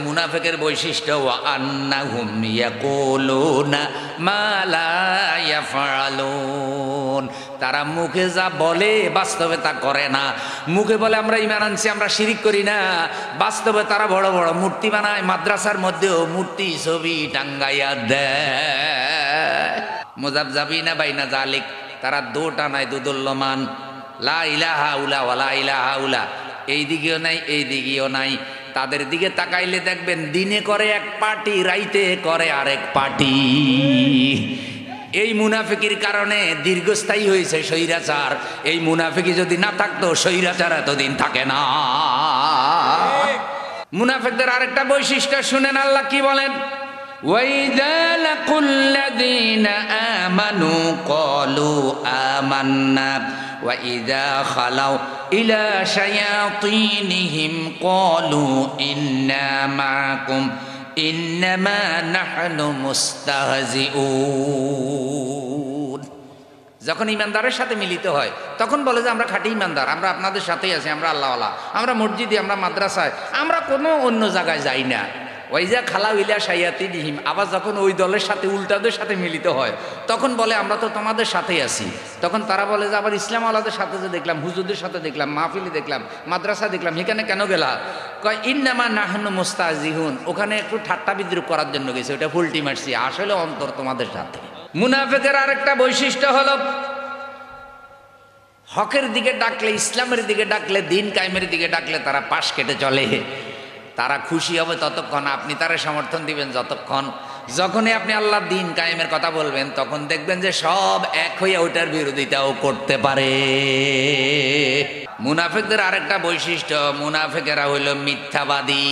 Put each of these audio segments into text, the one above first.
মুনাফিকের বৈশিষ্ট্য ওয়া আন্নাহুম ইয়াকুলুনা মা লা ইয়াফআলুন, তারা মুখে যা বলে বাস্তবে তা করে না। মুখে বলে আমরা ঈমান আনছি, আমরা শিরিক করি না, বাস্তবে তারা বড় বড় মূর্তি বানায়, মাদ্রাসার মধ্যেও মূর্তি ছবি টাঙ্গাইয়া দেয়। মুযাবযাবিনা বাইনা যালিক, তারা দো টানায় দুদুল্যমান, লা ইলাহা উলা ওয়া লা ইলাহা উলা, এই দিকেও নাই এই দিকেও নাই। তাদের দিকে তাকাইলে দেখবেন দিনে করে এক পার্টি, রাইতে করে আরেক পার্টি। এই মুনাফিকির কারণে দীর্ঘস্থায়ী হয়েছে স্বৈরাচার। এই মুনাফিকি যদি না থাকতো স্বৈরাচার এতদিন থাকে না। মুনাফিকদের আরেকটা বৈশিষ্ট্য শুনেন, আল্লাহ কি বলেন, ওয়াইযা লাকুল্লাযীনা আমানু ক্বালু আমান্না ওয়া ইযা খালাউ ইলা শায়াতিনিহিম ক্বালু ইন্না মাআকুম ইন্নামা নাহনু মুস্তাহজিউন। যখন ইমানদারের সাথে মিলিত হয় তখন বলে যে আমরা খাঁটি ইমানদার, আমরা আপনাদের সাথেই আছি, আমরা আল্লাহওয়ালা, আমরা মসজিদে, আমরা মাদ্রাসায়, আমরা কোনো অন্য জায়গায় যাই না। ওয়াইজা খালাউ ইলা শায়াতিনিহিম, আবার যখন ওই দলের সাথে উল্টাদের সাথে মিলিত হয় তখন বলে আমরা তো তোমাদের সাথেই আছি। তখন তারা বলে যে আবার ইসলাম আলাদের সাথে যে দেখলাম, হুজুরদের সাথে দেখলাম, মাহফিলে দেখলাম, মাদ্রাসা দেখলাম, এখানে কেন গেলা? কয় ইন্নামা নাহনু মুস্তাহজিউন, ওখানে একটু ঠাট্টা বিদ্রুপ করার জন্য গেছে, ওটা ফুলটি মারছি, আসলে অন্তর তোমাদের সাথে। মুনাফিকের আরেকটা বৈশিষ্ট্য হলো হকের দিকে ডাকলে, ইসলামের দিকে ডাকলে, দিন কায়েমের দিকে ডাকলে তারা পাশ কেটে চলে। তারা খুশি হবে ততক্ষণ, আপনি তারা সমর্থন দিবেন যতক্ষণ। যখনই আপনি আল্লাহর দিন কায়েমের কথা বলবেন তখন দেখবেন যে সব এক হয়ে ওটার বিরোধিতাও করতে পারে। মুনাফিকদের আরেকটা বৈশিষ্ট্য, মুনাফিকেরা হইল মিথ্যাবাদী।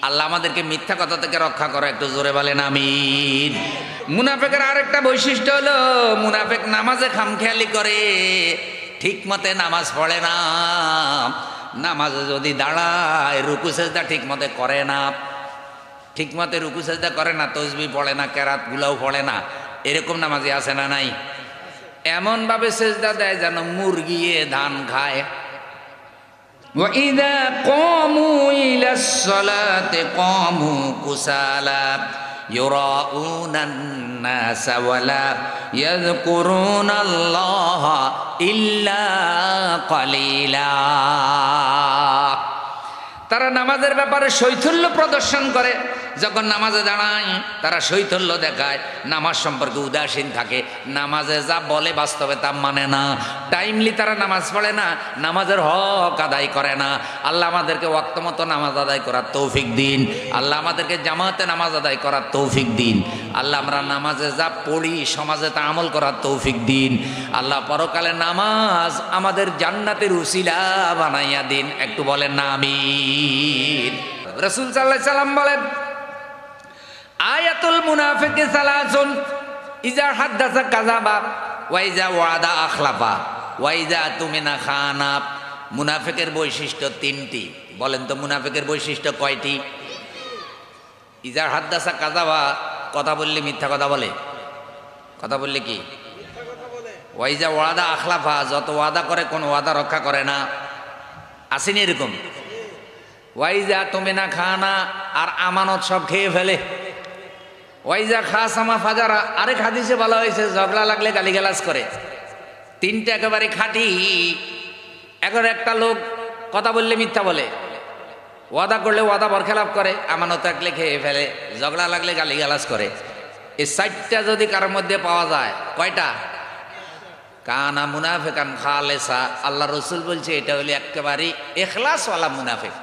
আল্লাহ আমাদেরকে মিথ্যা কথা থেকে রক্ষা করে, একটু জোরে বলেন আমিন। মুনাফিকের আরেকটা বৈশিষ্ট্য হলো মুনাফিক নামাজে খামখেয়ালি করে, ঠিক মতে নামাজ পড়ে না। নামাজে যদি দাঁড়ায় রুকু সেজদা ঠিক মতে করে না, ঠিক মতে রুকু সেজদা করে না, তসবিহ পড়ে না, কেরাত গুলাও পড়ে না, এরকম নামাজি আছে না নাই? এমন ভাবে সেজদা দেয় যেন মুরগিয়ে ধান খায়। وَإِذَا قَامُوا إِلَى الصَّلَاةِ قَامُوا كُسَالَى يُرَاءُونَ النَّاسَ وَلَا يَذْكُرُونَ اللَّهَ إِلَّا قَلِيلًا। তারা নামাজের ব্যাপারে শৈথল্য প্রদর্শন করে, যখন নামাজে দাঁড়ায় তারা শৈথল্য দেখায়, নামাজ সম্পর্কে উদাসীন থাকে, নামাজে যা বলে বাস্তবে তা মানে না, টাইমলি তারা নামাজ পড়ে না, নামাজের হক আদায় করে না। আল্লাহ আমাদেরকে ওয়াক্ত মতো নামাজ আদায় করার তৌফিক দিন, আল্লাহ আমাদেরকে জামাতে নামাজ আদায় করার তৌফিক দিন, আল্লাহ আমরা নামাজে যা পড়ি সমাজে তা আমল করার তৌফিক দিন, আল্লাহ পরকালে নামাজ আমাদের জান্নাতের উসিলা বানাইয়া দিন, একটু বলেন না আমিন। রাসূল সাল্লাল্লাহু আলাইহি সাল্লাম বলেন, আয়াতুল মুনাফিকি সালাসুন, ইজা হাদ্দাসা কাযাবা ওয়া ইজা ওয়াদা আখলাফা ওয়া ইজা তুমিনা খানা। মুনাফিকের বৈশিষ্ট্য তিনটি। বলেন তো মুনাফিকের বৈশিষ্ট্য কয়টি? ইজা হাদ্দাসা কাযাবা, কথা বললে মিথ্যা কথা বলে, কথা বললে কি? ওয়া ইজা ওয়াদা আখলাফা, যত ওয়াদা করে কোন ওয়াদা রক্ষা করে না, আসেনি এরকম? ওয়াইজা তুমিনা খানা, আর আমানত সব খেয়ে ফেলে। ওয়াইজা খাসামা ফাজারা, আরেক হাদিসে বলা হয়েছে ঝগড়া লাগলে গালিগালাজ করে। তিনটা একেবারে খাঁটি। এখন একটা লোক কথা বললে মিথ্যা বলে, ওয়াদা করলে ওয়াদা বরখেলাপ করে, আমানত রাখলে খেয়ে ফেলে, ঝগড়া লাগলে গালিগালাজ করে। এই চারটা যদি কারোর মধ্যে পাওয়া যায়, কয়টা? কানা মুনাফিকান খালেসা। আল্লাহ রসুল বলছে এটা হলে একেবারে ইখলাসওয়ালা মুনাফিক।